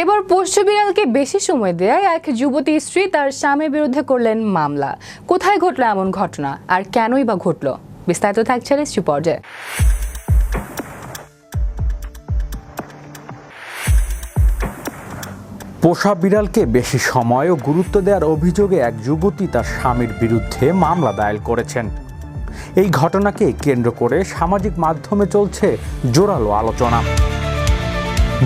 এবার পোষ্য বিড়ালকে বেশি সময় দেয় এক যুবতী স্ত্রী তার স্বামীর বিরুদ্ধে করলেন মামলা। কোথায় ঘটলো এমন ঘটনা আর কেনই বা ঘটলো, বিস্তারিত থাকছে রেস্ট্রি পর্যায়ে। পোষা বিড়ালকে বেশি সময় ও গুরুত্ব দেওয়ার অভিযোগে এক যুবতী তার স্বামীর বিরুদ্ধে মামলা দায়ের করেছেন। এই ঘটনাকে কেন্দ্র করে সামাজিক মাধ্যমে চলছে জোরালো আলোচনা।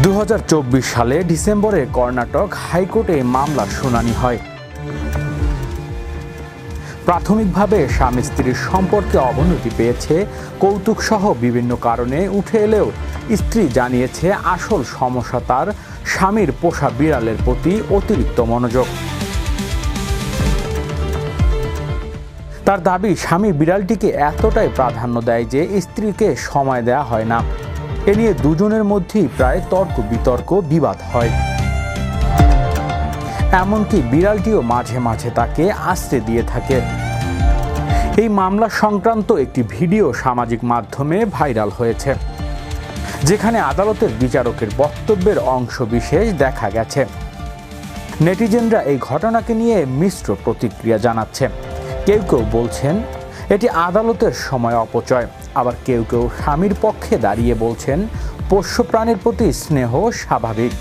2024 সালে ডিসেম্বরে কর্ণাটক হাইকোর্টে মামলার শুনানি হয়। প্রাথমিকভাবে স্বামী স্ত্রীর সম্পর্কে অবনতি পেয়েছে, কৌতুক সহ বিভিন্ন কারণে উঠে এলেও স্ত্রী জানিয়েছে আসল সমস্যা তার স্বামীর পোষা বিড়ালের প্রতি অতিরিক্ত মনোযোগ। তার দাবি, স্বামী বিড়ালটিকে এতটাই প্রাধান্য দেয় যে স্ত্রীকে সময় দেয়া হয় না। এ নিয়ে দুজনের মধ্যেই প্রায় তর্ক বিতর্ক, বিবাদ হয়। এমনকি বিড়ালটিও মাঝে মাঝে তাকে আশ্রয় দিয়ে থাকে। এই মামলা সংক্রান্ত একটি ভিডিও সামাজিক মাধ্যমে ভাইরাল হয়েছে, যেখানে আদালতের বিচারকের বক্তব্যের অংশ বিশেষ দেখা গেছে। নেটিজেনরা এই ঘটনাকে নিয়ে মিশ্র প্রতিক্রিয়া জানাচ্ছে। কেউ কেউ বলছেন এটি আদালতের সময় অপচয়, আবার কেউ কেউ স্বামীর পক্ষে দাঁড়িয়ে বলছেন পোষ্য প্রাণীর প্রতি স্নেহ স্বাভাবিক।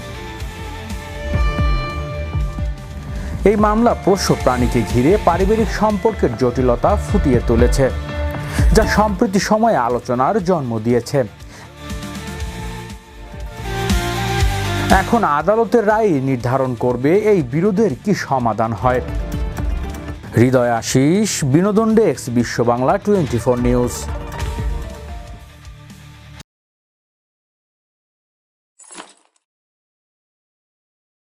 এই মামলা পোষ্য প্রাণীকে ঘিরে পারিবারিক সম্পর্কের জটিলতা ফুটিয়ে তুলেছে, যা সম্প্রতি সময়ে আলোচনার জন্ম দিয়েছে। এখন আদালতের রায় নির্ধারণ করবে এই বিরোধের কি সমাধান হয়। হৃদয় আশিস, বিনোদন ডেস্ক, বিশ্ব বাংলা 24 নিউজ।